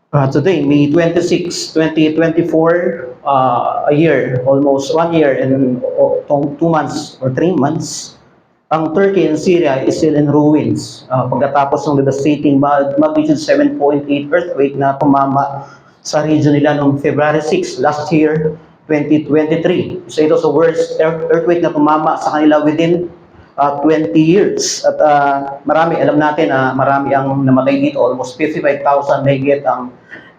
Today, May 26, 2024, a year, almost 1 year and 2 months or 3 months, ang Turkey and Syria is still in ruins. Pagkatapos ng devastating magnitude 7.8 earthquake na tumama sa region nila noong February 6 last year, 2023. So ito sa worst earthquake na tumama sa kanila within 20 years. At marami, alam natin na marami ang namatay dito, almost 55,000 higit ang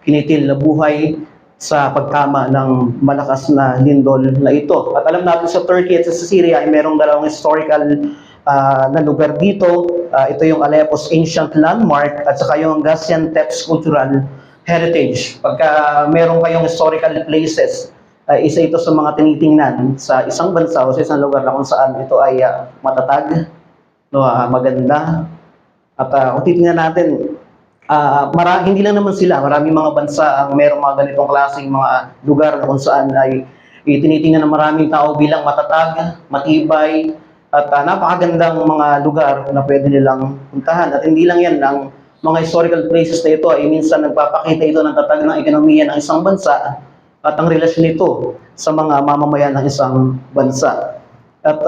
kinitil na buhay sa pagtama ng malakas na lindol na ito. At alam natin sa Turkey at sa Syria ay merong dalawang historical na lugar dito. Ito yung Aleppo's Ancient Landmark at saka yung Gaziantep's Cultural Heritage. Pagka meron kayong historical places, isa ito sa mga tinitingnan sa isang bansa o sa isang lugar na kung saan ito ay matatag, no, maganda. At kung titingnan natin, hindi lang naman sila, maraming mga bansa ang merong mga ganitong klaseng mga lugar na kung saan ay tinitingnan ng maraming tao bilang matatag, matibay, at napakagandang mga lugar na pwede nilang puntahan. At hindi lang yan, ang mga historical places na ito ay minsan nagpapakita ito ng tatag ng ekonomiya ng isang bansa at ang relasyon nito sa mga mamamayan ng isang bansa. At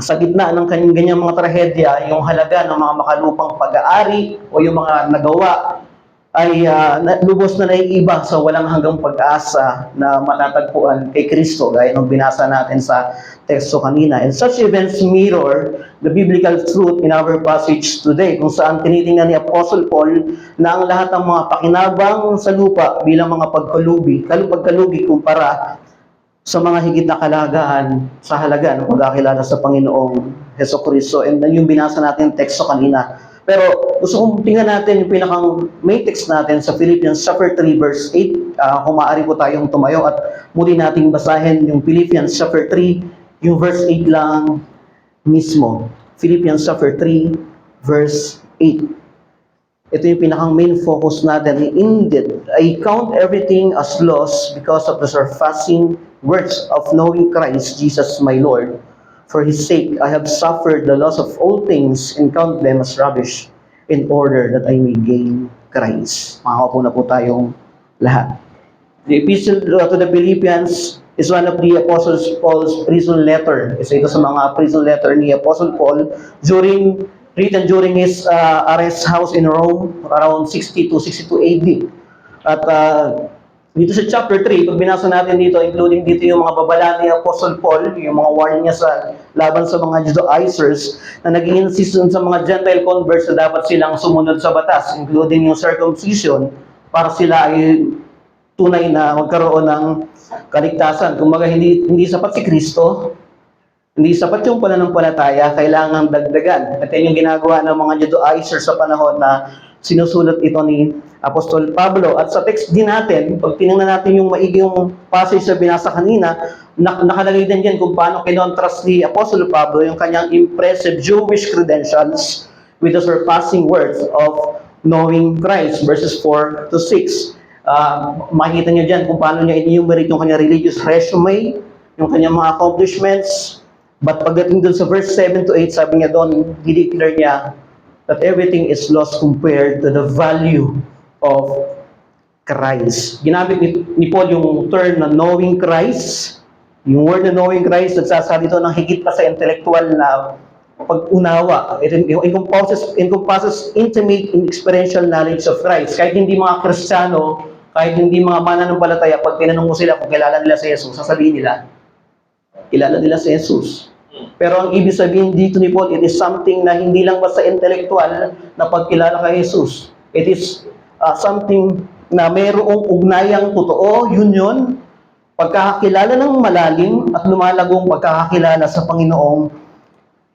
sa gitna ng kanyang mga trahedya, yung halaga ng mga makalupang pag-aari o yung mga nagawa ay lubos na naiiba sa walang hanggang pag-asa na matatagpuan kay Kristo, gaya ng binasa natin sa teksto kanina. And such events mirror the biblical truth in our passage today, kung saan tinitingnan ni Apostle Paul na ang lahat ng mga pakinabang sa lupa bilang mga pagkalugi kumpara sa mga higit na kalagahan sa halaga ng pagkakilala sa Panginoong Hesukristo. And yung binasa natin teksto kanina. Pero gusto kong tingnan natin yung pinakang main text natin sa Philippians chapter 3 verse 8. Kung maaari po tayong tumayo at muli nating basahin yung Philippians chapter 3, yung verse 8 lang mismo. Philippians chapter 3 verse 8. Ito yung pinakang main focus natin. Indeed, I count everything as loss because of the surpassing worth of knowing Christ Jesus my Lord. For His sake, I have suffered the loss of all things and count them as rubbish in order that I may gain Christ. Makakapo na po tayong lahat. The Epistle to the Philippians is one of the Apostle Paul's prison letter. Isa ito sa mga prison letter ni Apostle Paul written during his arrest house in Rome around 60 to 62 AD. At dito sa chapter 3, pag binasa natin dito, including dito yung mga babala ni Apostle Paul, yung mga warning niya sa laban sa mga Judaizers na nag-insist sa mga Gentile converts na dapat silang sumunod sa batas, including yung circumcision, para sila ay tunay na magkaroon ng kaligtasan. Kumbaga, hindi sapat si Kristo, hindi sapat yung pananampalataya, kailangan dagdagan. At yan yung ginagawa ng mga Judaizers sa panahon na sinusulat ito ni Apostol Pablo. At sa text din natin, pag tinignan natin yung maiging passage na binasa kanina, nakalagay din dyan kung paano kinontrast ni Apostol Pablo yung kanyang impressive Jewish credentials with the surpassing worth of knowing Christ, verses 4 to 6. Makikita nyo dyan kung paano niya enumerate yung kanyang religious resume, yung kanyang mga accomplishments. But pagdating dun sa verse 7 to 8, sabi niya doon, di-declare niya that everything is lost compared to the value of Christ. Ginamit ni Paul yung term na knowing Christ. Yung word na knowing Christ, nagsasabi ito ng higit pa sa intellectual na pag-unawa. It encompasses intimate and experiential knowledge of Christ. Kahit hindi mga Kristiyano, kahit hindi mga mananampalataya, pag tinanong mo sila kung kilala nila si Jesus, sasabihin nila, kilala nila si Jesus. Pero ang ibig sabihin dito ni Paul, it is something na hindi lang basta intellectual na pagkilala kay Jesus. It is something na mayroong ugnayang totoo, union, pagkakakilala ng malalim at lumalagong pagkakakilala sa Panginoong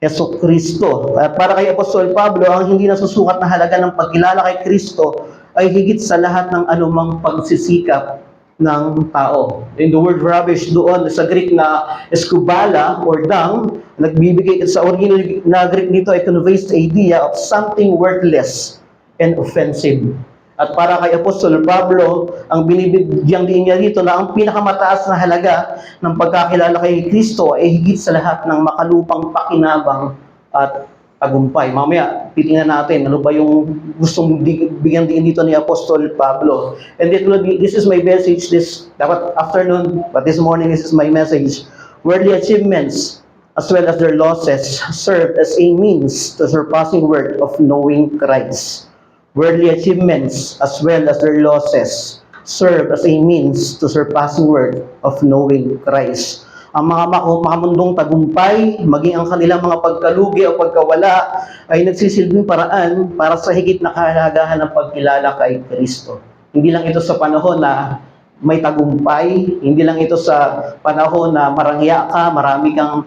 Hesukristo. At para kay Apostol Pablo, ang hindi nasusukat na halaga ng pagkilala kay Kristo ay higit sa lahat ng anumang pagsisikap ng tao. In the word rubbish doon sa Greek na eskubala or dung, nagbibigay sa original na Greek nito, it conveys the idea of something worthless and offensive. At para kay Apostol Pablo, ang binibigyang din niya rito na ang pinakamataas na halaga ng pagkakilala kay Kristo ay higit sa lahat ng makalupang pakinabang at tagumpay. Mamaya, titingnan natin ano ba yung gustong bigyan din dito ni Apostol Pablo. And this is my message this dapat afternoon, but this morning this is my message. Worldly achievements as well as their losses serve as a means to surpassing work of knowing Christ. Worldly achievements as well as their losses serve as a means to surpassing work of knowing Christ. Ang mga makamundong tagumpay, maging ang kanilang mga pagkalugi o pagkawala ay nagsisilbing paraan para sa higit na kahalagahan ng pagkilala kay Kristo. Hindi lang ito sa panahon na may tagumpay, hindi lang ito sa panahon na marangya ka, marami kang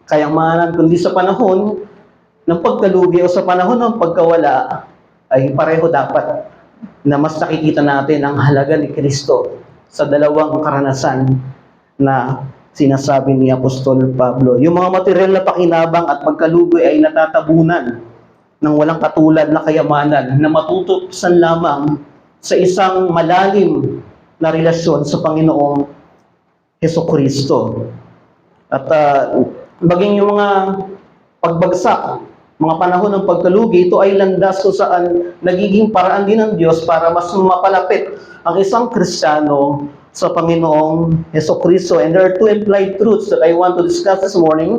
kayamanan, kundi sa panahon ng pagkalugi o sa panahon ng pagkawala ay pareho dapat na mas nakikita natin ang halaga ni Kristo sa dalawang karanasan na sinasabi ni Apostol Pablo. Yung mga material na pakinabang at pagkalugi ay natatabunan ng walang katulad na kayamanan na matututusan lamang sa isang malalim na relasyon sa Panginoong Hesukristo. At maging yung mga pagbagsak, mga panahon ng pagkalugi, ito ay landas kung saan nagiging paraan din ng Diyos para mas mapalapit ang isang Kristiyano sa Panginoong Hesukristo. And there are two implied truths that I want to discuss this morning.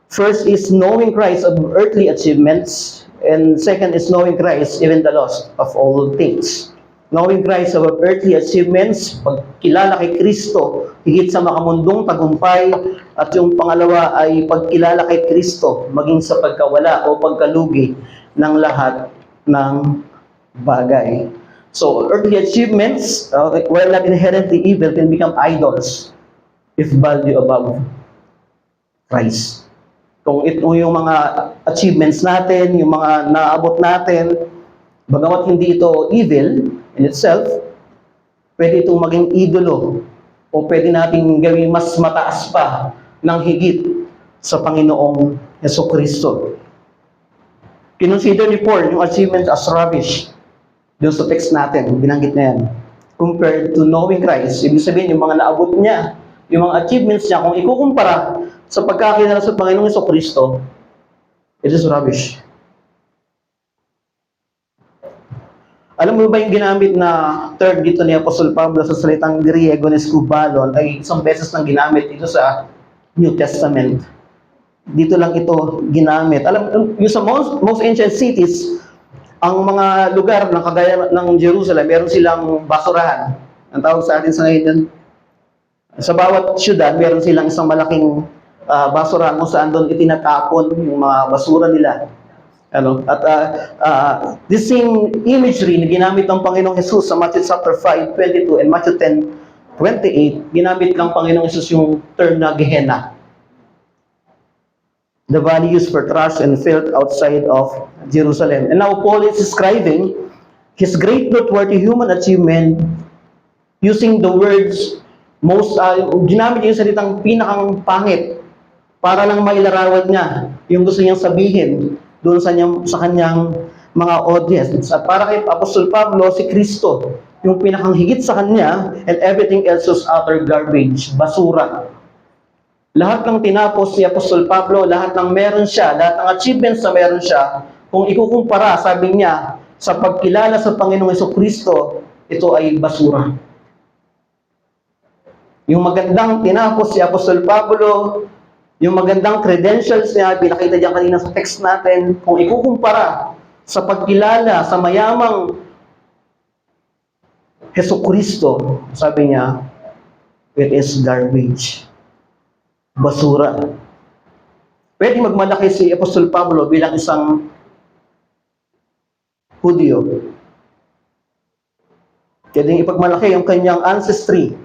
First is knowing Christ of earthly achievements, and second is knowing Christ even the loss of all things. Knowing Christ of earthly achievements, pagkilala kay Kristo, higit sa makamundong tagumpay, at yung pangalawa ay pagkilala kay Kristo, maging sa pagkawala o pagkalugi ng lahat ng bagay. So, earthly achievements, while not inherently evil, can become idols if valued above Christ. Kung ito yung mga achievements natin, yung mga naabot natin, bagamat hindi ito evil in itself, pwede itong maging idolo o pwede natin gawing mas mataas pa ng higit sa Panginoong Hesukristo. Kinonsider ni Paul yung achievements as rubbish. Doon sa text natin, binanggit na yan. Compared to knowing Christ, ibig sabihin yung mga naabot niya, yung mga achievements niya, kung ikukumpara sa pagkakilala sa Panginoong Hesukristo, it is rubbish. Alam mo ba yung ginamit na term dito ni Apostol Pablo sa salitang Griego na skubalon ay isang beses nang ginamit dito sa New Testament. Dito lang ito ginamit. Alam, yung sa most ancient cities, ang mga lugar ng kagaya ng Jerusalem, meron silang basurahan. Ang tawag sa atin sa ngayon, sa bawat syudad, meron silang isang malaking basurahan kung saan doon itinatapon yung mga basura nila. This same imagery na ginamit ng Panginoong Jesus sa Matthew chapter 5:22 and Matthew 10:28, ginamit ng Panginoong Jesus yung term na Gehenna. The valley used for trash and filth outside of Jerusalem. And now Paul is describing his great noteworthy human achievement using the words ginamit yung salitang pinakang pangit para lang mailarawan niya yung gusto niyang sabihin doon sa kanyang mga audience. At para kay Apostol Pablo, si Kristo, yung pinakang higit sa kanya, and everything else was utter garbage, basura. Lahat ng tinapos si Apostol Pablo, lahat ng meron siya, lahat ng achievements na meron siya, kung ikukumpara, sabi niya, sa pagkilala sa Panginoong Hesukristo, ito ay basura. Yung magandang tinapos si Apostol Pablo, yung magandang credentials niya, pinakita diyan kanina sa text natin, kung ikukumpara sa pagkilala sa mayamang Hesukristo, sabi niya, it is garbage. Basura. Pwede magmalaki si Apostol Pablo bilang isang Hudyo. Pwede ipagmalaki yung kanyang ancestry,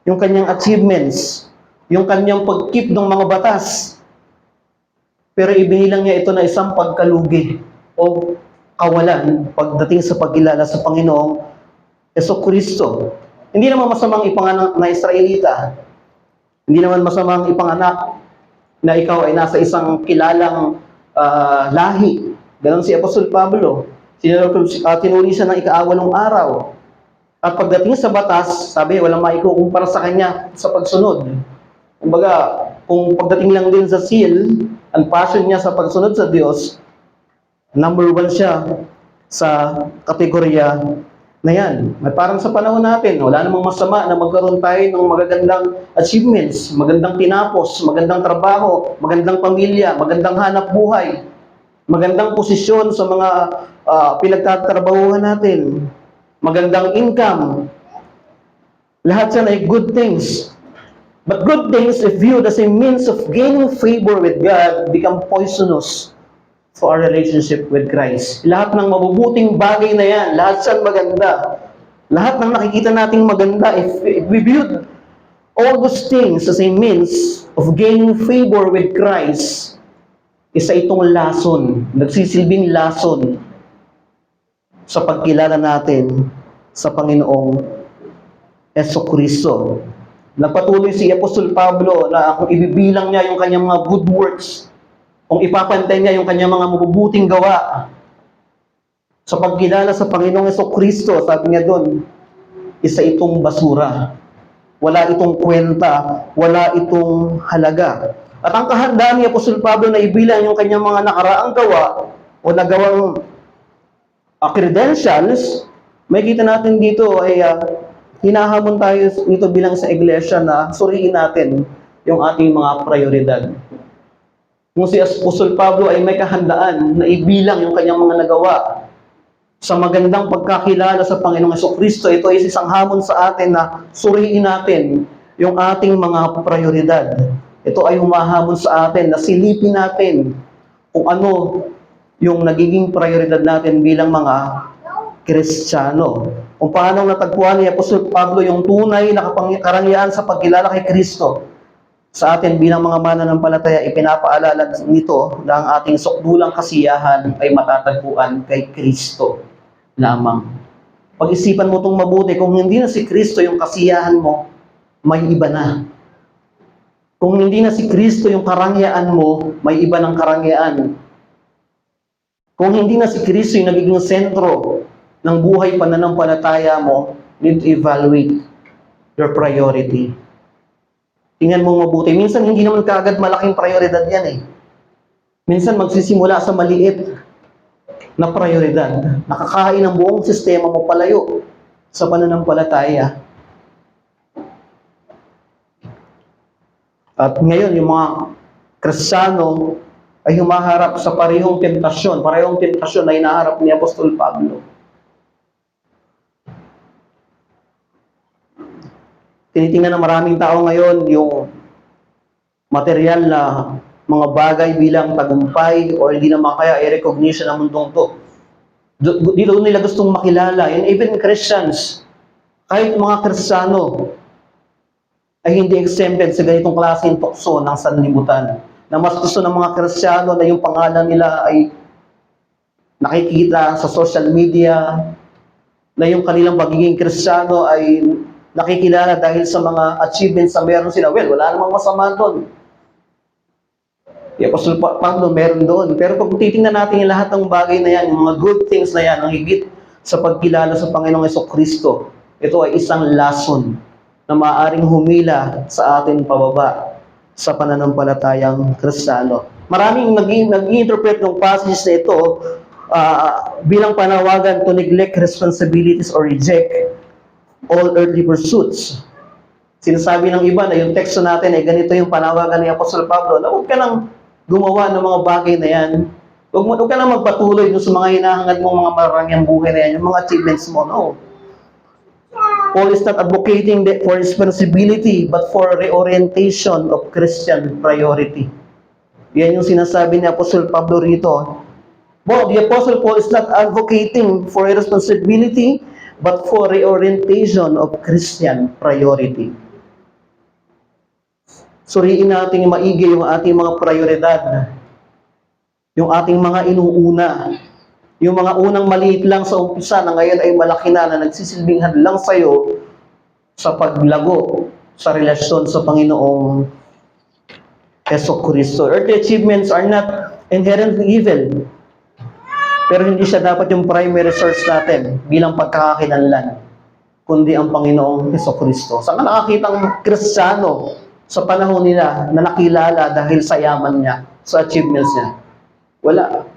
yung kanyang achievements, yung kanyang pag-keep ng mga batas. Pero ibinilang niya ito na isang pagkalugi o kawalan pagdating sa pagkilala sa Panginoong Hesukristo. Hindi naman masamang ipanganak na Israelita. Hindi naman masamang ipanganak na ikaw ay nasa isang kilalang lahi. Ganon si Apostol Pablo. Tinuri siya ng ika-8 araw. At pagdating sa batas, sabi, walang maikukumpara sa kanya sa pagsunod. Kumbaga, kung pagdating lang din sa seal, ang passion niya sa pagsunod sa Diyos, number 1 siya sa kategorya na yan. Parang sa panahon natin, wala namang masama na magkaroon tayo ng magagandang achievements, magandang tinapos, magandang trabaho, magandang pamilya, magandang hanap buhay, magandang posisyon sa mga pinagtatrabahuhan natin, magandang income. Lahat yan ay good things. But good things, if viewed as a means of gaining favor with God, become poisonous for our relationship with Christ. Lahat ng mabubuting bagay na yan, lahat yan maganda. Lahat ng nakikita nating maganda, if we viewed all those things as a means of gaining favor with Christ, isa itong lason, nagsisilbing lason sa pagkilala natin sa Panginoong Jesucristo. Nagpatuloy si Apostol Pablo na kung ibibilang niya yung kanyang mga good works, kung ipapantay niya yung kanyang mga mabubuting gawa sa pagkilala sa Panginoong Jesucristo, sabi niya doon, isa itong basura. Wala itong kwenta, wala itong halaga. At ang kahandaan ni Apostol Pablo na ibilang yung kanyang mga nakaraang gawa o nagawang credentials, may kita natin dito ay hinahamon tayo nito bilang sa iglesia na suriin natin yung ating mga prioridad. Kung si Apostol Pablo ay may kahandaan na ibilang yung kanyang mga nagawa sa magandang pagkakilala sa Panginoong Jesucristo, ito ay isang hamon sa atin na suriin natin yung ating mga prioridad. Ito ay humahamon sa atin na silipin natin kung ano yung nagiging prioridad natin bilang mga Kristiyano. Kung paano natagpuan ni Apostol Pablo yung tunay na karangyaan sa pagkilala kay Kristo. Sa atin bilang mga mananampalataya, ipinapaalala nito na ang ating sukdulang kasiyahan ay matatagpuan kay Kristo lamang. Pag-isipan mo itong mabuti, kung hindi na si Kristo yung kasiyahan mo, may iba na. Kung hindi na si Kristo yung karangyaan mo, may iba ng karangyaan. Kung hindi na si Kristo yung nagiging sentro ng buhay pananampalataya mo, need to evaluate your priority. Tingnan mo mabuti. Minsan hindi naman kaagad malaking prioridad yan eh. Minsan magsisimula sa maliit na prioridad. Nakakain ang buong sistema mo palayo sa pananampalataya. At ngayon, yung mga Kristiyano ay humaharap sa parehong tentasyon. Parehong tentasyon na hinaharap ni Apostol Pablo. Tinitingnan ng maraming tao ngayon yung material na mga bagay bilang tagumpay o hindi naman kaya i-recognition ng mundong to. Dito nila gustong makilala. And even Christians, kahit mga Kristiyano, ay hindi exempted sa ganitong klaseng tukso ng sanlibutan. Na mas gusto ng mga Kristiyano na yung pangalan nila ay nakikita sa social media, na yung kanilang pagiging Kristiyano ay nakikilala dahil sa mga achievements na meron sila. Well, wala namang masama doon. Apostol Pablo meron doon. Pero kung titingnan natin yung lahat ng bagay na yan, yung mga good things na yan, ang higit sa pagkilala sa Panginoong Jesucristo, ito ay isang lason na maaaring humila sa atin pababa sa pananampalatayang Kristiyano. Maraming nag-interpret ng passage na ito bilang panawagan to neglect responsibilities or reject all earthly pursuits. Sinasabi ng iba na yung teksto natin ay ganito yung panawagan ni Apostol Pablo, na huwag ka nang gumawa ng mga bagay na yan. Huwag ka nang magpatuloy sa mga hinahangad mong mga marangyang buhay na yan, yung mga achievements mo. No. Paul is not advocating for responsibility, but for reorientation of Christian priority. Yan yung sinasabi ni Apostol Pablo rito. Well, the Apostle Paul is not advocating for responsibility, but for reorientation of Christian priority. Suriin natin yung maigi yung ating mga prioridad, yung ating mga inuuna, yung mga unang maliit lang sa umpisa na ngayon ay malaki na nagsisilbing hadlang sa'yo sa paglago sa relasyon sa Panginoong Jesucristo. Earthly achievements are not inherently evil. Pero hindi siya dapat yung primary source natin bilang pagkakakilanlan, kundi ang Panginoong Jesucristo. Saan ka nakakita ang Kristiyano sa panahon nila na nakilala dahil sa yaman niya, sa achievements niya? Wala.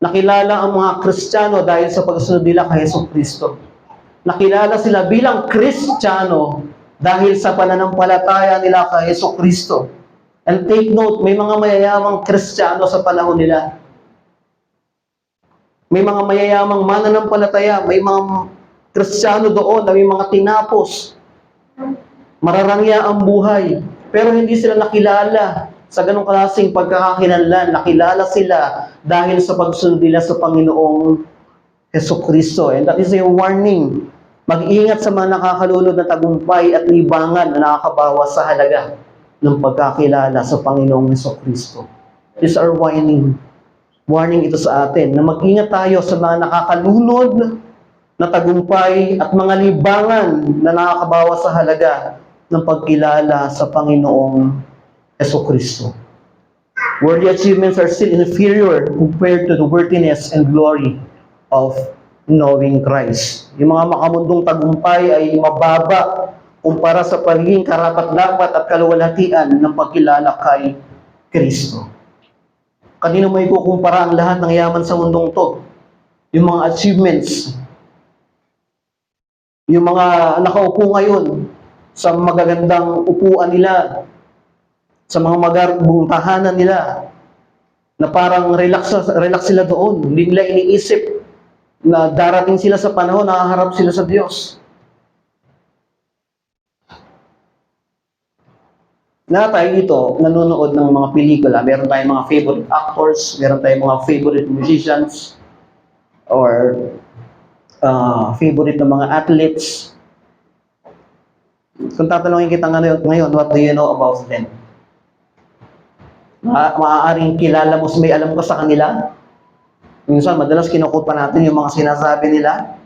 Nakilala ang mga Kristiyano dahil sa pagsunod nila kay Hesus Kristo. Nakilala sila bilang Kristiyano dahil sa pananampalataya nila kay Hesus Kristo. And take note, may mga mayayamang Kristiyano sa panahon nila. May mga mayayamang mananampalataya, may mga Kristiyano doon na may mga tinapos. Mararangya ang buhay. Pero hindi sila nakilala sa ganong klaseng pagkakakilanlan. Nakilala sila dahil sa pagsunod nila sa Panginoong Jesucristo. And that is a warning. Mag-ingat sa mga nakakalunod na tagumpay at libangan na nakakabawas sa halaga ng pagkakilala sa Panginoong Jesucristo. This is our warning. Warning ito sa atin na mag-ingat tayo sa mga nakakalunod na tagumpay at mga libangan na nakakabawas sa halaga ng pagkilala sa Panginoong Jesucristo. Worldly achievements are still inferior compared to the worthiness and glory of knowing Christ. Yung mga makamundong tagumpay ay mababa kumpara sa pagiging karapat-dapat at kaluwalhatian ng pagkilala kay Kristo. Kanino may kukumpara ang lahat ng yaman sa mundong to? Yung mga achievements, yung mga nakaupo ngayon sa magagandang upuan nila, sa mga magandang tahanan nila, na parang relax sila doon. Hindi nila iniisip na darating sila sa panahon na haharap sila sa Diyos. Na tayo dito, nanonood ng mga pelikula, meron tayong mga favorite actors, meron tayong mga favorite musicians, or favorite ng mga athletes. Kung tatanungin kita ngayon, what do you know about them? Maaaring kilala mo, may alam ka sa kanila. Minsan, madalas kinukot pa natin yung mga sinasabi nila.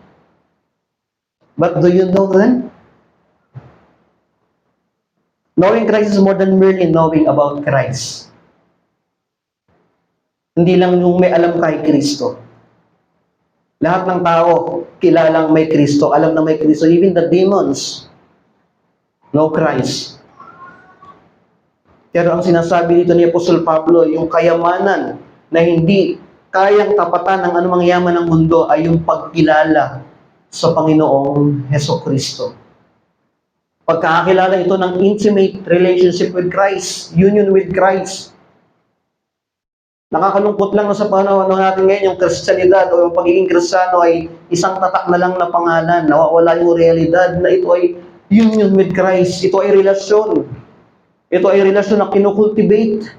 But do you know them? Knowing Christ is more than merely knowing about Christ. Hindi lang yung may alam kay Kristo. Lahat ng tao, kilalang may Kristo, alam na may Kristo. Even the demons know Christ. Pero ang sinasabi dito ni Apostol Pablo, yung kayamanan na hindi kayang tapatan ng anumang yaman ng mundo ay yung pagkilala sa Panginoong Jesucristo. Pagkakakilala ito ng intimate relationship with Christ, union with Christ. Nakakalungkot lang na sa panahon natin ngayon, yung Kristiyanidad o yung pagiging Kristiyano ay isang tatak na lang na pangalan. Nawawala yung realidad na ito ay union with Christ. Ito ay relasyon. Ito ay relasyon na kinukultivate.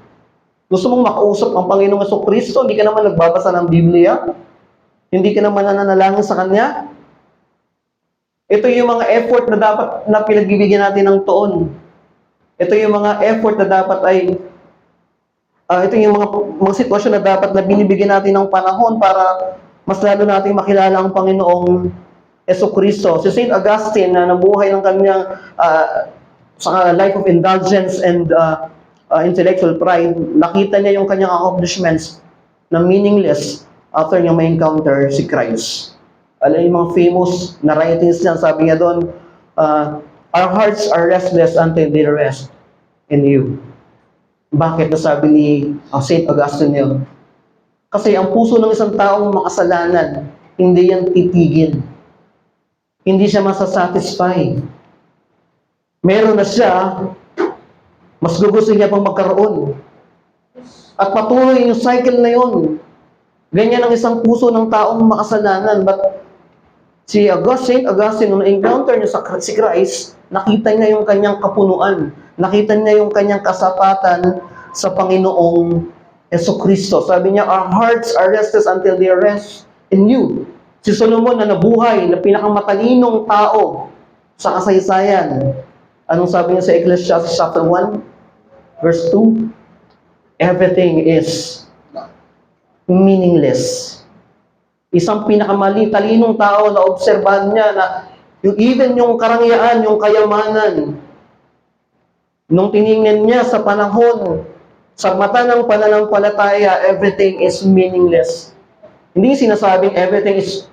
Gusto mong makausap ang Panginoong Jesucristo, hindi ka naman nagbabasa ng Biblia, hindi ka naman nananalangin sa Kanya. Ito yung mga effort na dapat na pinagbibigyan natin ng tuon. Ito yung mga effort na dapat ay ito yung mga sitwasyon na dapat na binibigyan natin ng panahon para mas lalo nating makilala ang Panginoong Jesucristo. Si St. Augustine na nabuhay ng kanyang sa life of indulgence and intellectual pride, nakita niya yung kanyang accomplishments na meaningless after niya may encounter si Christ. Alam yung mga famous na writings niya, sabi niya doon, our hearts are restless until they rest in you. Bakit nasabi ni St. Augustine yun? Kasi ang puso ng isang taong makasalanan, hindi yan titigil. Hindi siya masasatisfy. Meron na siya, mas gugusto niya pang magkaroon. At patuloy yung cycle na yun. Ganyan ang isang puso ng taong makasalanan. But si St. Augustine, nung na-encounter niya si Christ, nakita niya yung kanyang kapunuan. Nakita niya yung kanyang kasapatan sa Panginoong Jesucristo. Sabi niya, our hearts are restless until they rest in you. Si Solomon na nabuhay, na pinakamatalinong tao sa kasaysayan. Anong sabi niya sa Ecclesiastes chapter 1, verse 2? Everything is meaningless. Isang talinong tao na obserbahan niya na even yung karangyaan, yung kayamanan, nung tiningnan niya sa panahon, sa mata ng pananampalataya, everything is meaningless. Hindi sinasabing everything is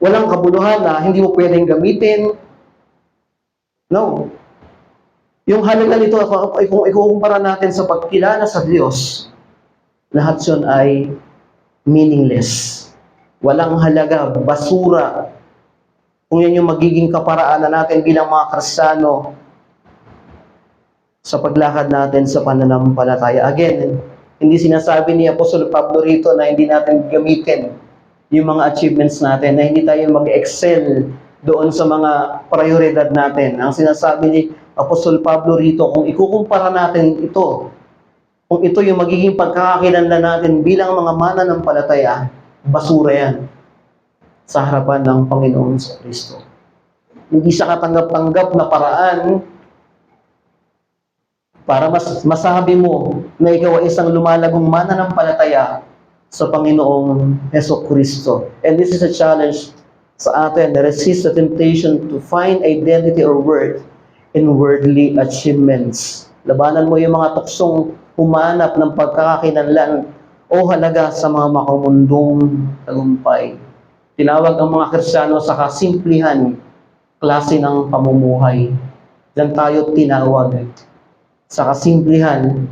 walang kabuluhan na hindi mo pwedeng gamitin. No. Yung halaga nito, kung ikukumpara natin sa pagkilala sa Diyos, lahat yun ay meaningless. Walang halaga, basura. Kung yan yung magiging kaparaanan natin bilang mga Kristiyano sa paglakad natin sa pananampalataya. Again, hindi sinasabi ni Apostol Pablo rito na hindi natin gamitin yung mga achievements natin, na hindi tayo mag-excel doon sa mga prioridad natin. Ang sinasabi ni Apostol Pablo rito, kung ikukumpara natin ito, kung ito yung magiging pagkakakilanlan natin bilang mga mananampalataya, basura yan sa harapan ng Panginoon sa Kristo. Hindi siya katanggap-tanggap na paraan para masabi mo na ikaw ay isang lumalagong mananampalataya sa Panginoong Jesucristo. And this is a challenge sa atin na resist the temptation to find identity or worth in worldly achievements. Labanan mo yung mga tuksong humanap ng pagkakakinanlan o halaga sa mga makamundong tagumpay. Tinawag ang mga Kristiyano sa kasimplihan klase ng pamumuhay. Diyan tayo tinawag sa kasimplihan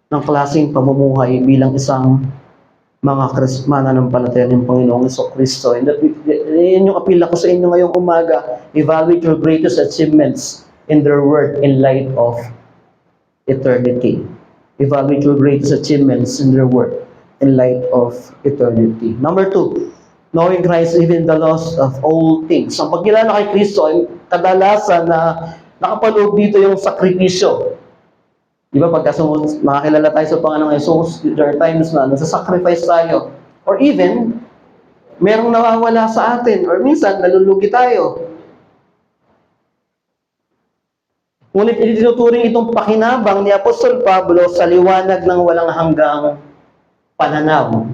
ng klaseng pamumuhay bilang isang mga mananampalataya ng Panginoong Jesucristo. And yun yung appeal ko sa inyo ngayong umaga. Evaluate your greatest achievements in their work in light of eternity. Evaluate your greatest achievements in their work in light of eternity. Number 2, knowing Christ even the loss of all things. Ang pagkilala kay Kristo ay kadalasan na nakapaloob dito yung sakripisyo. Di ba, pagka makakilala tayo sa Panginoong Jesus, there are times na nasa-sacrifice tayo. Or even, merong nawawala sa atin. Or minsan, nalulugi tayo. Ngunit itinuturing itong pakinabang ni Apostol Pablo sa liwanag ng walang hanggang pananaw.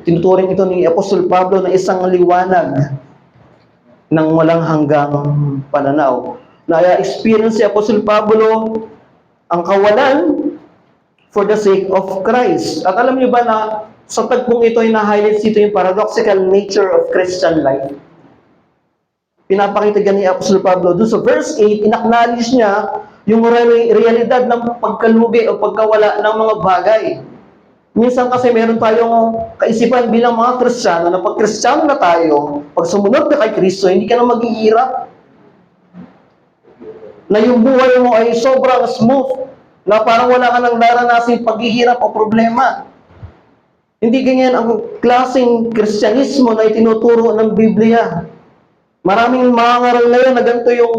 Tinuturing ito ni Apostol Pablo na isang liwanag ng walang hanggang pananaw. Na-experience si Apostol Pablo ang kawalan for the sake of Christ. At alam niyo ba na sa tagpong ito ay na-highlight dito yung paradoxical nature of Christian life? Pinapakita ni Apostol Pablo doon sa verse 8, in-acknowledge niya yung realidad ng pagkalugi o pagkawala ng mga bagay. Minsan kasi meron tayong kaisipan bilang mga Kristiyano na pag Kristiyano na tayo, pag sumunod na kay Kristo, hindi ka na maghihirap. Na yung buhay mo ay sobrang smooth, na parang wala ka nang naranasin paghihirap o problema. Hindi ganyan ang klaseng Kristyanismo na itinuturo ng Biblia. Maraming mga ngaral ngayon na ganito yung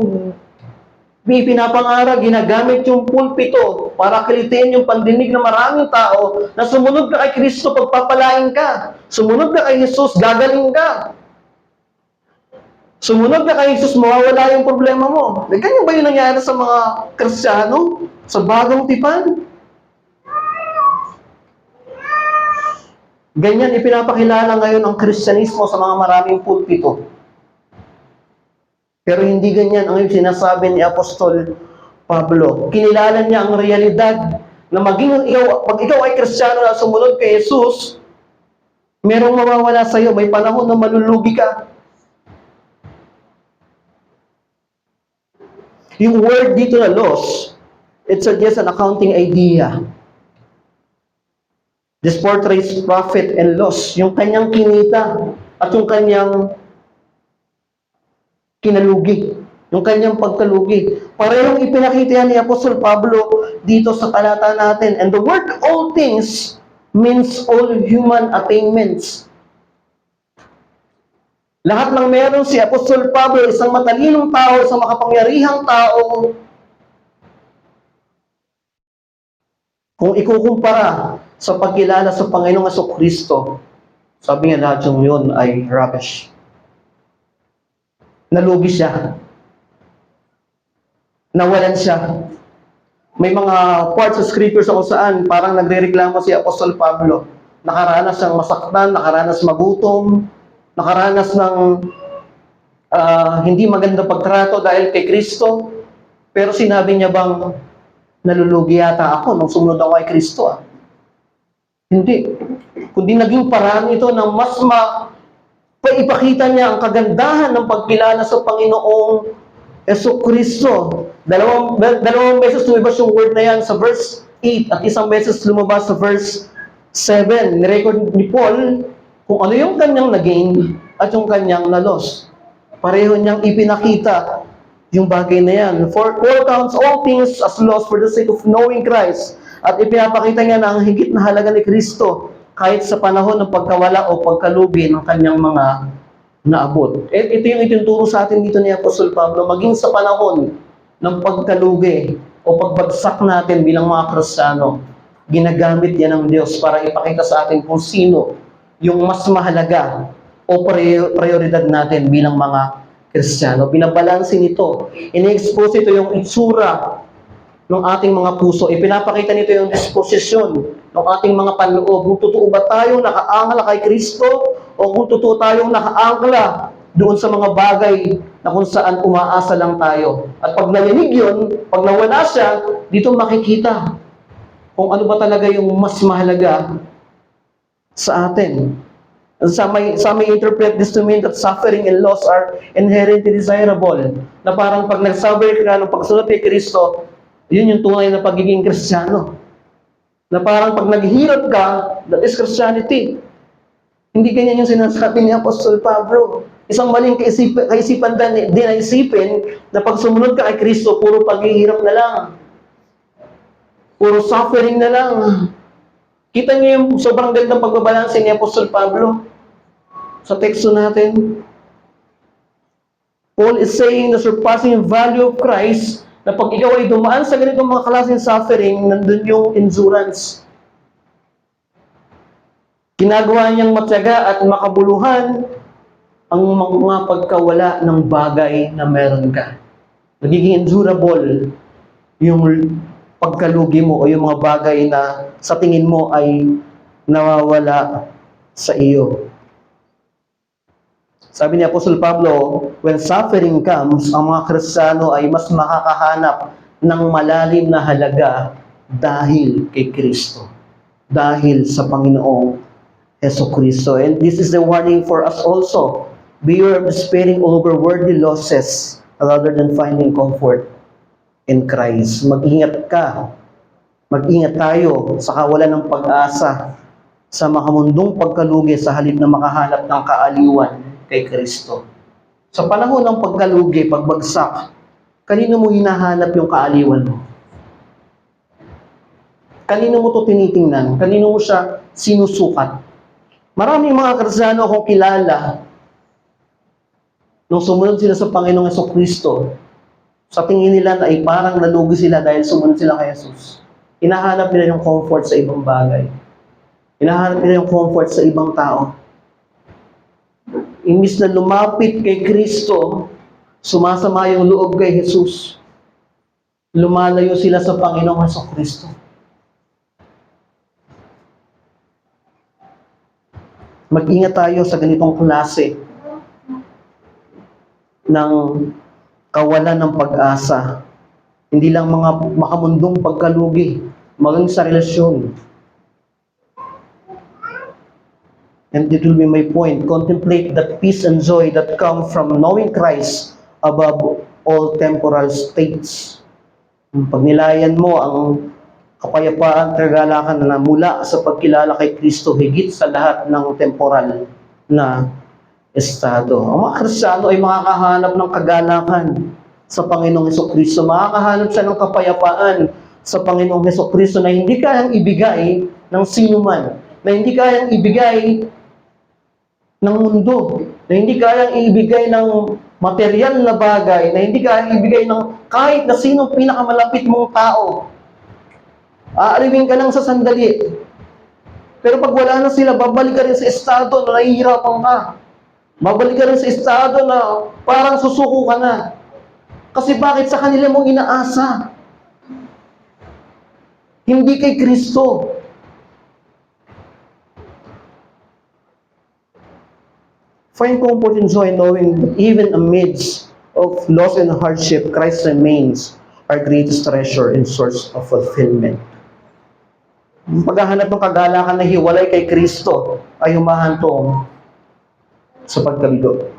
pinapangaral, ginagamit yung pulpito para kilitiin yung pandinig ng maraming tao na sumunod ka kay Kristo, pagpapalain ka. Sumunod ka kay Jesus, gagaling ka. Sumunod ka kay Jesus, mawawala yung problema mo. Ganyan ba yung nangyari sa mga Kristiyano? Sa bagong tipan? Ganyan ipinapakilala ngayon ang Kristyanismo sa mga maraming pulpito. Pero hindi ganyan ang sinasabi ni Apostol Pablo. Kinilala niya ang realidad na maging pag ikaw ay Kristiyano na sumunod kay Jesus, merong mawawala sa iyo, may panahon na malulugi ka. Yung word dito na loss, it's just an accounting idea. This portrays profit and loss. Yung kanyang kinita at yung kanyang kinalugi. Yung kanyang pagkalugi. Parehong ipinakita ni Apostol Pablo dito sa talata natin. And the word all things means all human attainments. Lahat ng meron si Apostol Pablo, isang matalinong tao, isang makapangyarihang tao, kung ikukumpara sa pagkilala sa Panginoong Jesucristo, sabi niya lahat yung yun ay rubbish. Nalugi siya. Nawalan siya. May mga parts of scriptures kung saan parang nagrereklamo si Apostol Pablo. Nakaranas siyang masaktan, nakaranas magutom, nakaranas ng hindi maganda pagtrato dahil kay Kristo. Pero sinabi niya bang, nalulugi yata ako nung sumunod ako kay Kristo? Hindi. Kundi naging paraan ito ng mas paipakita niya ang kagandahan ng pagkilala sa Panginoong Jesucristo. Dalawang beses tumibas yung word na yan sa verse 8 at isang beses lumabas sa verse 7. Nirecord ni Paul kung ano yung kanyang na-gain at yung kanyang na-loss. Pareho niyang ipinakita yung bagay na yan. For Paul counts all things as loss for the sake of knowing Christ. At ipinapakita niya na ang higit na halaga ni Kristo kahit sa panahon ng pagkawala o pagkalugi ng kanyang mga naabot. Ito yung ituturo sa atin dito ni Apostol Pablo, maging sa panahon ng pagkalugi o pagbagsak natin bilang mga Kristiyano, ginagamit yan ng Diyos para ipakita sa atin kung sino yung mas mahalaga o prioridad natin bilang mga Kristiyano. Binabalansin ito. Ini-expose ito yung itsura ng ating mga puso. Ipinapakita nito yung disposisyon ng ating mga panloob. Kung totoo ba tayong nakaangla kay Kristo o kung totoo tayong nakaangla doon sa mga bagay na kung saan umaasa lang tayo. At pag narinig yun, pag nawala siya, dito makikita kung ano ba talaga yung mas mahalaga sa atin. Some may interpret this to mean that suffering and loss are inherently desirable. Na parang pag nag-suffer ka ng pagsunod kay Kristo, yun yung tunay na pagiging Kristiyano. Na parang pag naghihirap ka, that is Christianity. Hindi ganyan yung sinasabi ni Apostol Pablo. Isang maling kaisipan din na isipin na pag sumunod ka kay Kristo, puro paghihirap na lang. Puro suffering na lang. Kita niyo yung sobrang gandang pagbabalanse ni Apostol Pablo sa teksto natin. Paul is saying the surpassing value of Christ na pag ikaw ay dumaan sa ganitong mga klaseng suffering, nandun yung endurance. Ginagawa niyang matyaga at makabuluhan ang mga pagkawala ng bagay na meron ka. Nagiging endurable yung pagkalugi mo o yung mga bagay na sa tingin mo ay nawawala sa iyo. Sabi ni Apostol Pablo, when suffering comes, ang mga Kristiyano ay mas makakahanap ng malalim na halaga dahil kay Kristo. Dahil sa Panginoong Jesucristo. And this is the warning for us also. Beware of despairing over worldly losses rather than finding comfort in Christ. Mag-ingat ka. Mag-ingat tayo sa kawalan ng pag-asa sa makamundong pagkalugi sa halip na makahanap ng kaaliwan kay Kristo. Sa panahon ng pagkalugi, pagbagsak, kanino mo hinahanap yung kaaliwan mo? Kanino mo to tinitingnan? Kanino mo siya sinusukat? Maraming mga Kristiyano akong kilala nung sumunod sila sa Panginoong Jesucristo, sa tingin nila na ay parang nalugi sila dahil sumunod sila kay Jesus. Hinahanap nila yung comfort sa ibang bagay. Hinahanap nila yung comfort sa ibang tao. Imbis na lumapit kay Kristo, sumasama yung loob kay Jesus. Lumalayo sila sa Panginoong Jesucristo. Mag-ingat tayo sa ganitong klase ng kawalan ng pag-asa. Hindi lang mga makamundong pagkalugi, maging sa relasyon. And it will be my point. Contemplate the peace and joy that come from knowing Christ above all temporal states. Pag nilayan mo ang kapayapaan, kagalakan na mula sa pagkilala kay Kristo higit sa lahat ng temporal na estado. Ang mga Kristiyano ay makakahanap ng kagalakan sa Panginoong Jesucristo. Makakahanap siya ng kapayapaan sa Panginoong Jesucristo na hindi kayang ibigay ng sinuman, na hindi kayang ibigay ng mundo, na hindi kayang ibigay ng material na bagay, na hindi kayang ibigay ng kahit na sinong pinakamalapit mong tao. Aaliwin ka lang sa sandali. Pero pag wala na sila, babalik ka rin sa estado na nahihirapan ka. Babalik ka rin sa estado na parang susuko ka na. Kasi bakit sa kanila mong inaasa? Hindi kay Kristo. Find comfort and joy knowing that even amidst of loss and hardship, Christ remains our greatest treasure and source of fulfillment. Paghahanap ng kagalakan na hiwalay kay Kristo ay humahantong sa pagkabigo.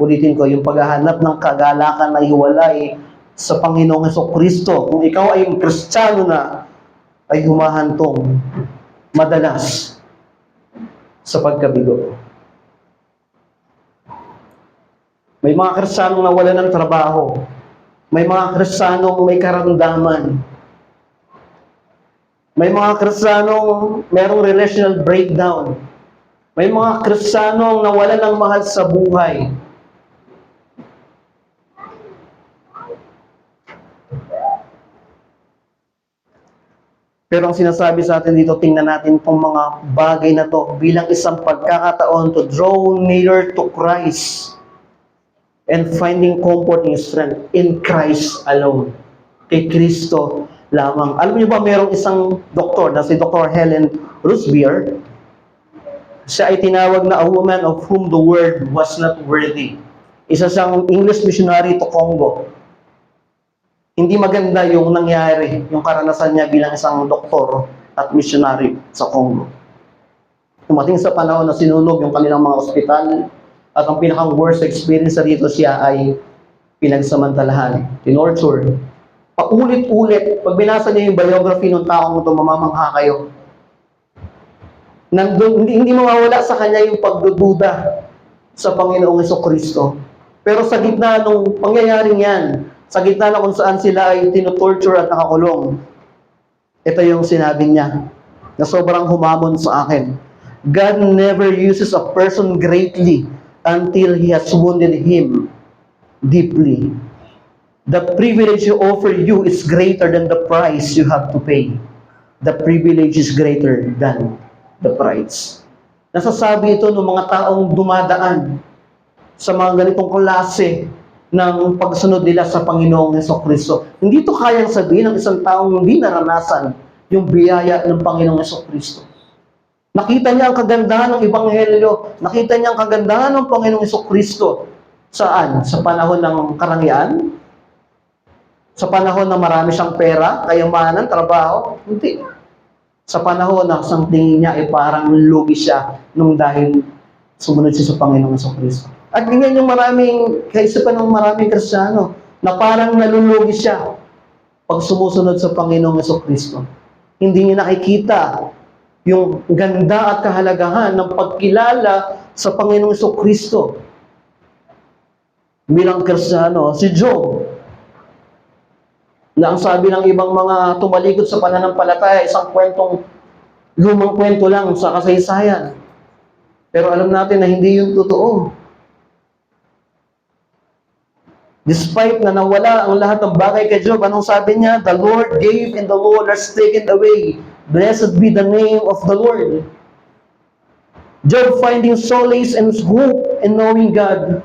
Ulitin ko, yung paghahanap ng kagalakan na hiwalay sa Panginoong Hesukristo. Kung ikaw ay Kristiyano na, ay humahantong madalas sa pagkabigo. May mga Kristiyanong nawalan ng trabaho. May mga Kristiyanong may karamdaman. May mga Kristiyanong merong relational breakdown. May mga Kristiyanong nawalan ng mahal sa buhay. Pero ang sinasabi sa atin dito, tingnan natin itong mga bagay na to bilang isang pagkakataon to draw nearer to Christ and finding comfort and strength in Christ alone. Kay Kristo lamang. Alam niyo ba, mayroong isang doktor na si Dr. Helen Rosebeer. Siya ay tinawag na a woman of whom the world was not worthy. Isa siyang English missionary to Congo. Hindi maganda yung nangyari, yung karanasan niya bilang isang doktor at missionary sa Congo. Tumating sa panahon na sinunog yung kanilang mga ospital at ang pinakang worst experience dito siya ay pinagsamantalahan, tinorture. Paulit-ulit, pag binasa niyo yung biography ng taong ito, mamamangha kayo. Hindi mawawala sa kanya yung pagdududa sa Panginoong Hesukristo. Pero sa gitna ng pangyayaring yan, sa gitna na kung saan sila ay tinutorture at nakakulong, ito yung sinabi niya na sobrang humamon sa akin. God never uses a person greatly until He has wounded him deeply. The privilege you offer you is greater than the price you have to pay. The privilege is greater than the price. Nasasabi ito ng mga taong dumadaan sa mga ganitong klase ng pagsunod nila sa Panginoong Hesukristo. Hindi ito kayang sabihin ng isang taong hindi naranasan yung biyaya ng Panginoong Hesukristo. Nakita niya ang kagandahan ng Ebanghelyo. Nakita niya ang kagandahan ng Panginoong Hesukristo. Saan? Sa panahon ng karangyaan? Sa panahon na marami siyang pera, kayamanan, trabaho? Hindi. Sa panahon na sa tingin niya ay parang lugi siya nung dahil sumunod siya sa Panginoong Hesukristo. At ganyan yung kaisipan ng maraming Kristiyano na parang nalulugi siya pag sumusunod sa Panginoong Hesukristo. Hindi niya nakikita yung ganda at kahalagahan ng pagkilala sa Panginoong Hesukristo. Bilang Kristiyano, si Job, na ang sabi ng ibang mga tumalikod sa pananampalataya, isang lumang kwento lang sa kasaysayan. Pero alam natin na hindi yun totoo. Despite na nawala ang lahat ng bagay kay Job, anong sabi niya? The Lord gave and the Lord has taken away. Blessed be the name of the Lord. Job finding solace and hope in knowing God,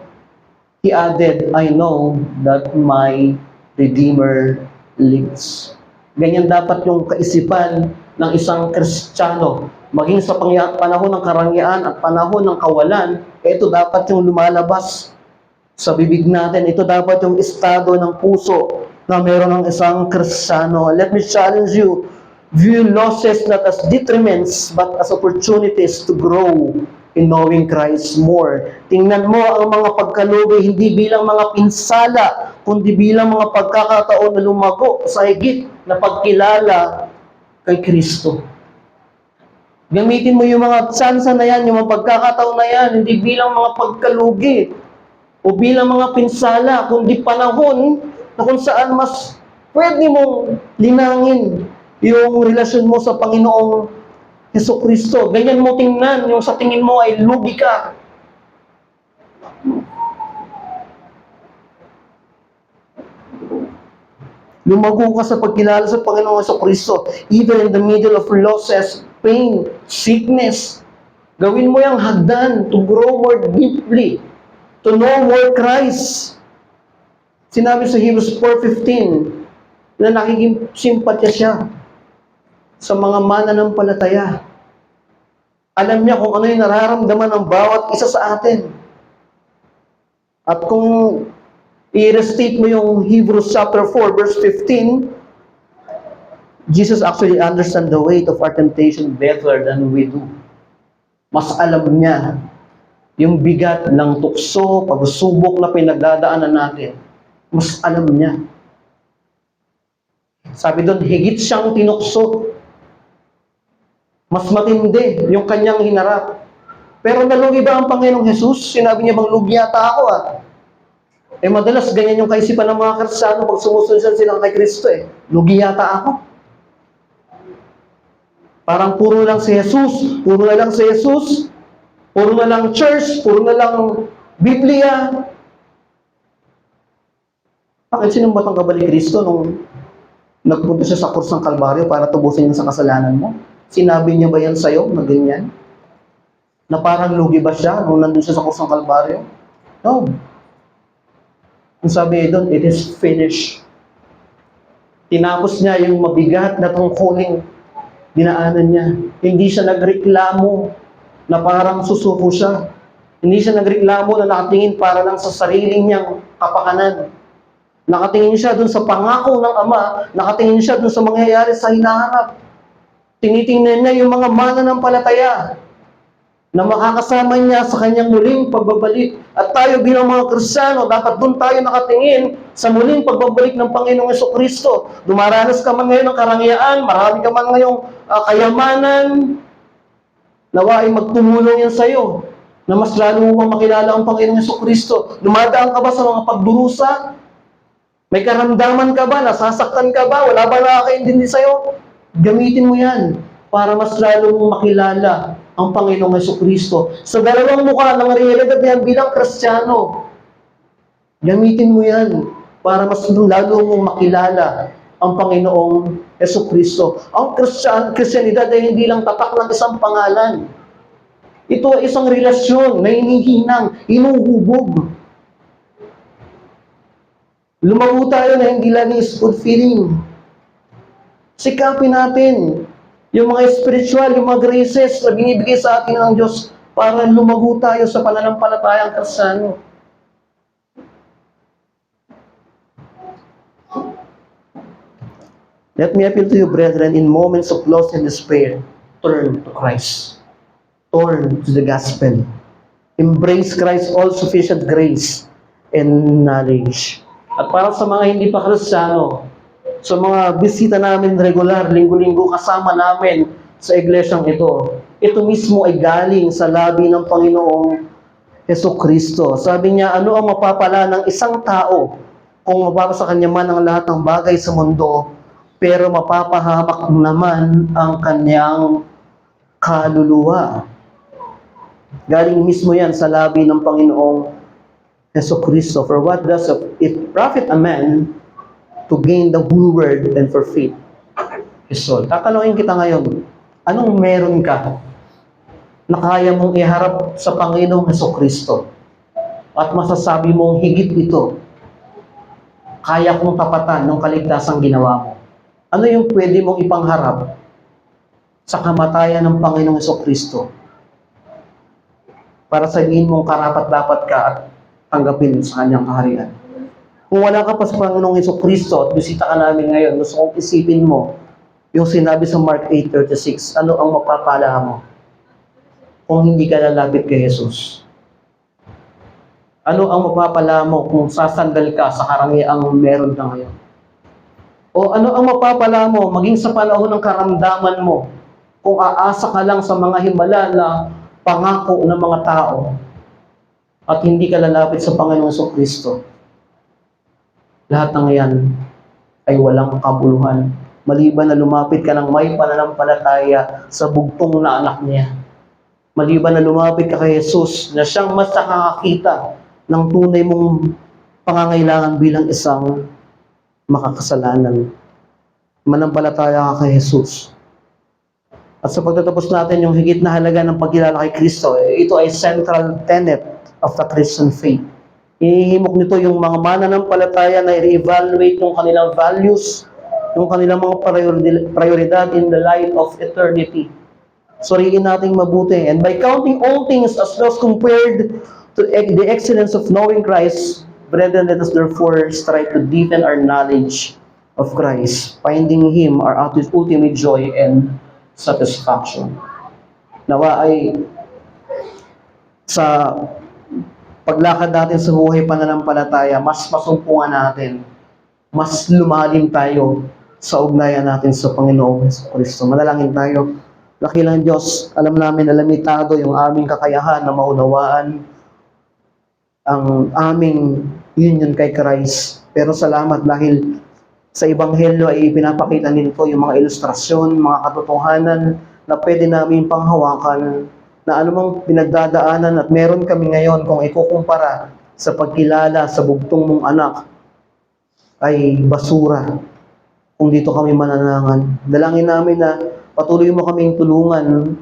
he added, I know that my Redeemer lives. Ganyan dapat yung kaisipan ng isang Kristiyano. Maging sa panahon ng karangyaan at panahon ng kawalan, ito dapat yung lumalabas sa bibig natin. Ito dapat yung estado ng puso na meron ng isang Kristiyano. Let me challenge you. View losses not as detriments, but as opportunities to grow in knowing Christ more. Tingnan mo ang mga pagkalugi hindi bilang mga pinsala, kundi bilang mga pagkakataon na lumago sa higit na pagkilala kay Kristo. Gamitin mo yung mga tsansa na yan, yung mga pagkakataon na yan, hindi bilang mga pagkalugi o bilang mga pinsala, kundi panahon na kung saan mas pwede mong linangin yung relasyon mo sa Panginoong Hesukristo. Ganyan mo tingnan, yung sa tingin mo ay lugi ka. Lumago ka sa pagkilala sa Panginoong Hesukristo, even in the middle of losses, pain, sickness. Gawin mo yung hagdan to grow more deeply, to know more Christ. Sinabi sa Hebrews 4:15 na nakiking simpatya siya sa mga mananampalataya. Alam niya kung ano yung nararamdaman ng bawat isa sa atin. At kung i-restate mo yung Hebrews chapter 4 verse 15, Jesus actually understands the weight of our temptation better than we do. Mas alam niya yung bigat ng tukso, pagsubok na pinagdadaanan natin. Mas alam niya. Sabi doon, higit siyang tinukso. Mas matindi yung kanyang hinarap. Pero nalugi ba ang Panginoong Jesus? Sinabi niya bang lugi yata ako Eh madalas ganyan yung kaisipan ng mga Kristiyano pag sumusunod sila kay Kristo Lugi yata ako. Parang puro lang si Jesus, puro na lang si Jesus, puro na lang church, puro na lang Biblia. Bakit sinumbat ang kabali Kristo nung nagpunta siya sa krus ng Kalbaryo para tubusin niya sa kasalanan mo? Sinabi niya ba yan sa'yo na ganyan? Na parang lugi ba siya nung nandun siya sa krus ng Kalbaryo? No. Ang sabi doon, it is finished. Tinapos niya yung mabigat na tungkuling dinaanan niya. Hindi siya nagreklamo na parang susuko siya. Hindi siya nagreklamo na nakatingin para lang sa sariling niyang kapakanan. Nakatingin siya dun sa pangako ng Ama, nakatingin siya dun sa mangyayari sa hinaharap. Tinitingnan niya yung mga mananampalataya na makakasama niya sa kanyang muling pagbabalik. At tayo bilang mga Kristiyano, dapat dun tayo nakatingin sa muling pagbabalik ng Panginoong Jesucristo. Dumaranas ka man ngayon ng karangyaan, marami ka man ngayong kayamanan, nawa ay magtumulong yan sa'yo na mas lalo mo makilala ang Panginoong Jesucristo. Dumadaan ka ba sa mga pagdurusa? May karamdaman ka ba? Nasasaktan ka ba? Wala ba nakakaintindi sa'yo? Gamitin mo yan para mas lalo mong makilala ang Panginoong Jesucristo. Sa dalawang mukha ng realidad niyan bilang Kristiyano, gamitin mo yan para mas lalo mong makilala ang Panginoong Jesucristo. Ang Kristyanidad ay hindi lang tatak ng isang pangalan. Ito ay isang relasyon na hinihinang, inuhubog. Lumago tayo na hindi lang is fulfilling. Sikapin natin yung mga spiritual, yung mga graces na binibigay sa atin ng Diyos para lumago tayo sa pananampalatayang Kristiyano. Let me appeal to you, brethren, in moments of loss and despair, turn to Christ. Turn to the gospel. Embrace Christ's all-sufficient grace and knowledge. At para sa mga hindi pa Kristiyano, sa mga bisita namin regular, linggo-linggo kasama namin sa iglesyang ito mismo ay galing sa labi ng Panginoong Jesucristo. Sabi niya, ano ang mapapala ng isang tao kung mapapasa kanya man ang lahat ng bagay sa mundo, pero mapapahamak naman ang kanyang kaluluwa. Galing mismo yan sa labi ng Panginoong Jesucristo. For what does it profit a man to gain the whole world and forfeit his soul? Tatanungin kita ngayon, anong meron ka na kaya mong iharap sa Panginoong Jesucristo at masasabi mong higit ito, kaya kong tapatan ng kaligtasang ginawa mo? Ano yung pwede mong ipangharap sa kamatayan ng Panginoong Jesucristo para sabihin mong karapat-dapat ka at tanggapin sa kanyang kaharian? Kung wala ka pa sa Panginoong Jesucristo at bisita ka namin ngayon, gusto kong isipin mo yung sinabi sa Mark 8:36, ano ang mapapala mo kung hindi ka lalapit kay Jesus? Ano ang mapapala mo kung sasandal ka sa karangyang meron ka ngayon? O ano ang mapapala mo maging sa panahon ng karamdaman mo kung aasa ka lang sa mga himala na pangako ng mga tao at hindi ka lalapit sa Panginoong Jesucristo? Lahat ng yan ay walang kabuluhan, maliban na lumapit ka ng may pananampalataya sa bugtong na anak niya. Maliban na lumapit ka kay Jesus na siyang mas nakakakita ng tunay mong pangangailangan bilang isang makakasalanan. Manampalataya ka kay Jesus. At sa pagtatapos natin yung higit na halaga ng pagkilala kay Kristo, ito ay central tenet of the Christian faith. Hinihimok nito yung mga mananampalataya na i-evaluate yung kanilang values, yung kanilang mga prioridad in the light of eternity. Suriin nating mabuti. And by counting all things as loss compared to the excellence of knowing Christ, brethren, let us therefore strive to deepen our knowledge of Christ, finding Him our ultimate joy and satisfaction. Nawa ay sa paglakad natin sa buhay pananampalataya, mas masumpungan natin, mas lumalim tayo sa ugnayan natin sa Panginoong Kristo. Manalangin tayo. Dakilang Diyos, alam namin na limitado yung aming kakayahan na maunawaan ang aming union kay Christ. Pero salamat dahil sa Ebanghelyo ay pinapakita nito yung mga ilustrasyon, mga katotohanan na pwede namin panghawakan na anumang pinagdadaanan at meron kami ngayon kung ikukumpara sa pagkilala sa bugtong mong anak ay basura kung dito kami mananangan. Dalangin namin na patuloy mo kaming tulungan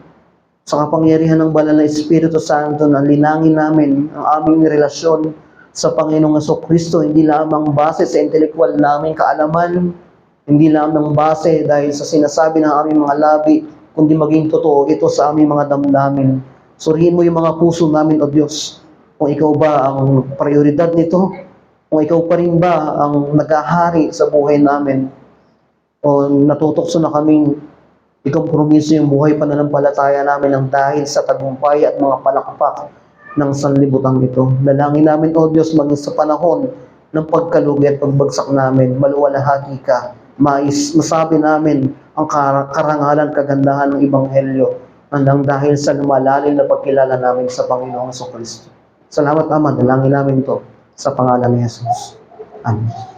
sa kapangyarihan ng Banal na Espiritu Santo na linangin namin ang aming relasyon sa Panginoong Kristo, hindi lamang base sa intelektual naming kaalaman, hindi lamang base dahil sa sinasabi ng aming mga labi, kundi maging totoo ito sa aming mga damdamin. Suriin mo yung mga puso namin, O Diyos, kung ikaw ba ang prioridad nito, kung ikaw pa rin ba ang naghahari sa buhay namin, o natutokso na kaming ikompromiso yung buhay pananampalataya namin ng dahil sa tagumpay at mga palakpak ng sanlibutan ito. Dalangin namin, O Diyos, maging sa panahon ng pagkalugi at pagbagsak namin, maluwalhati ka, masabi namin ang karangalan, kagandahan ng Ebanghelyo nang dahil sa lumalalim na pagkilala namin sa Panginoong Kristo. Salamat, Ama, dalangin namin ito sa pangalan ni Jesus. Amen.